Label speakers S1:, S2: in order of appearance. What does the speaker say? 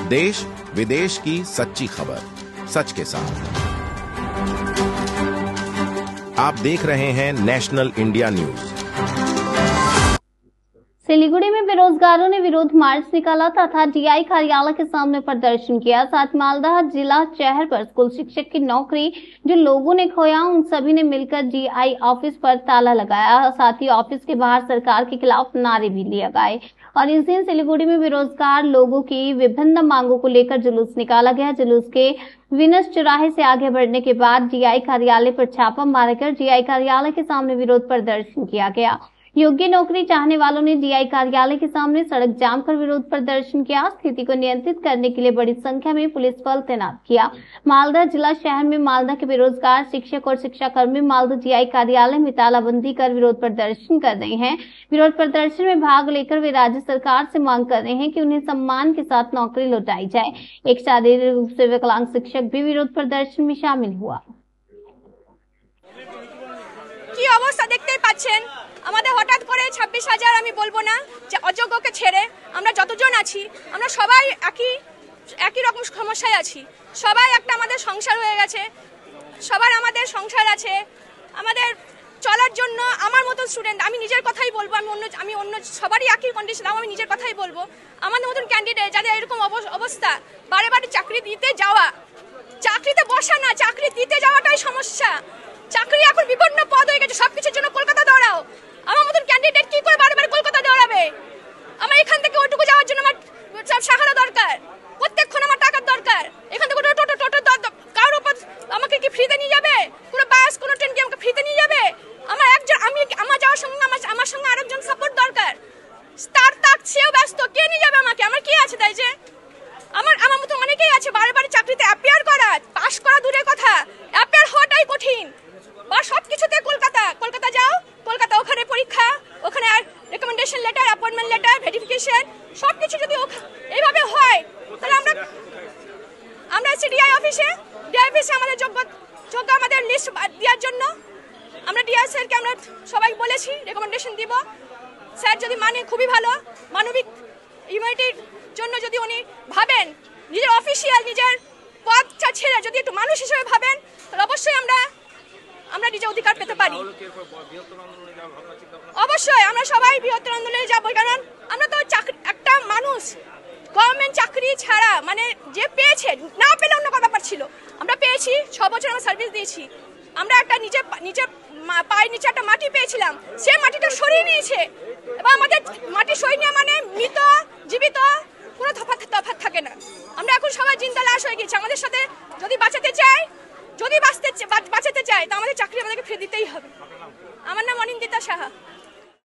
S1: देश विदेश की सच्ची खबर सच के साथ। आप देख रहे हैं नेशनल इंडिया न्यूज।
S2: सिलीगुड़ी में बेरोजगारों ने विरोध मार्च निकाला तथा डीआई कार्यालय के सामने प्रदर्शन किया। साथ मालदा जिला शहर पर स्कूल शिक्षक की नौकरी जो लोगों ने खोया, उन सभी ने मिलकर डीआई ऑफिस पर ताला लगाया। साथ ही ऑफिस के बाहर सरकार के खिलाफ नारे भी लगाए। और इस दिन सिलीगुड़ी में बेरोजगार लोगों की विभिन्न मांगों को लेकर जुलूस निकाला गया। जुलूस के विनस चौराहे से आगे बढ़ने के बाद डीआई कार्यालय पर छापा मारकर डीआई कार्यालय के सामने विरोध प्रदर्शन किया गया। योग्य नौकरी चाहने वालों ने डीआई कार्यालय के सामने सड़क जाम कर विरोध प्रदर्शन किया। स्थिति को नियंत्रित करने के लिए बड़ी संख्या में पुलिस बल तैनात किया। मालदा जिला शहर में मालदा के बेरोजगार शिक्षक और शिक्षाकर्मी मालदा डीआई कार्यालय में तालाबंदी कर विरोध प्रदर्शन कर रहे हैं। विरोध प्रदर्शन में भाग लेकर वे राज्य सरकार से मांग कर रहे हैं कि उन्हें सम्मान के साथ नौकरी लौटाई जाए। एक शारीरिक रूप से विकलांग शिक्षक भी विरोध प्रदर्शन में शामिल हुआ।
S3: কি অবস্থা দেখতে পাচ্ছেন, আমাদের হঠাৎ করে 26,000 আমি বলবো না যে অযোগ্যকে ছেড়ে আমরা যতজন আছি আমরা সবাই একই রকম সমস্যায় আছি। সবাই একটা আমাদের সংসার হয়ে গেছে, সবার আমাদের সংসার আছে। আমাদের চলার জন্য আমার মতো স্টুডেন্ট, আমি নিজের কথাই বলবো, আমি অন্য সবারই একই কন্ডিশন, আমি নিজের কথাই বলবো। আমাদের মতন ক্যান্ডিডেট যাদের এরকম অবস্থা, বারে বারে চাকরি দিতে যাওয়া, চাকরিতে বসা না, চাকরি দিতে যাওয়াটাই সমস্যা। চাকরি এখন বিভিন্ন পদ হয়ে গেছে, সবকিছুর জন্য কলকাতা দৌড়াও। আমার মতন ক্যান্ডিডেট কি করে বারবার কলকাতা দৌড়াবে? আমার এখান থেকে ওইটুকু যাওয়ার জন্য আমার সব সাহারা দরকার, প্রত্যেকক্ষণ আমার টাকার দরকার। এখান থেকে টোটো কারোর উপর আমাকে কি ফ্রিতে নিয়ে যাবে? কোনো বাস কোনো ট্রেন কি আমাকে ফ্রিতে নিয়ে যাবে? আমার যাওয়ার সঙ্গে আমার সঙ্গে আরেকজন সাপোর্ট দরকার। তার সেও ব্যস্ত, কে নিয়ে যাবে আমাকে? আমার কি আছে তাই যে আমার মতো অনেকেই আছে বারে চাকরিতে অ্যাপিয়ার করা, পাস করা দূরের কথা, অ্যাপিয়ার হওয়াটাই কঠিন। বা সবকিছুতে কলকাতা যাও, কলকাতা ওখানে পরীক্ষা, ওখানে recommendation letter, appointment letter, verification, সবকিছু যদি এইভাবে হয় তাহলে আমরা ডিআই অফিসে আমাদের যোগ্য আমাদের লিস্ট দেওয়ার জন্য আমরা ডিআই স্যারকে আমরা সবাই বলেছি রেকমেন্ডেশন দিব। স্যার যদি মানে খুবই ভালো, মানবিক ইউনিটির জন্য যদি উনি ভাবেন, নিজের অফিসিয়াল নিজের পদটা ছেড়ে যদি একটু মানুষ হিসেবে ভাবেন, তাহলে অবশ্যই আমরা নিজের অধিকার পেতে পারি। অবশ্যই আমরা সবাই বৃহত্তর আন্দোলনে যাব, কারণ আমরা তো একটা মানুষ গভর্নমেন্ট চাকরি ছাড়া মানে যে পেয়েছে, না পেলে অন্য কথা ব্যাপার ছিল, আমরা পেয়েছি 6 বছর আমরা সার্ভিস দিয়েছি। আমরা একটা নিচে পায়ের নিচে একটা মাটি পেয়েছিলাম, সে মাটিটা সরিয়ে নিয়েছে এবং আমাদের মাটি সরিয়ে নেওয়া মানে মৃত জীবিত কোনো তফাৎ থাকে না। আমরা এখন সবাই জিন্দা লাশ হয়ে গেছি। আমাদের সাথে যদি বাঁচাতে চাই তা আমাদের চাকরি আমাদেরকে ফিরে দিতেই হবে। আমার নাম অনিন্দিতা সাহা।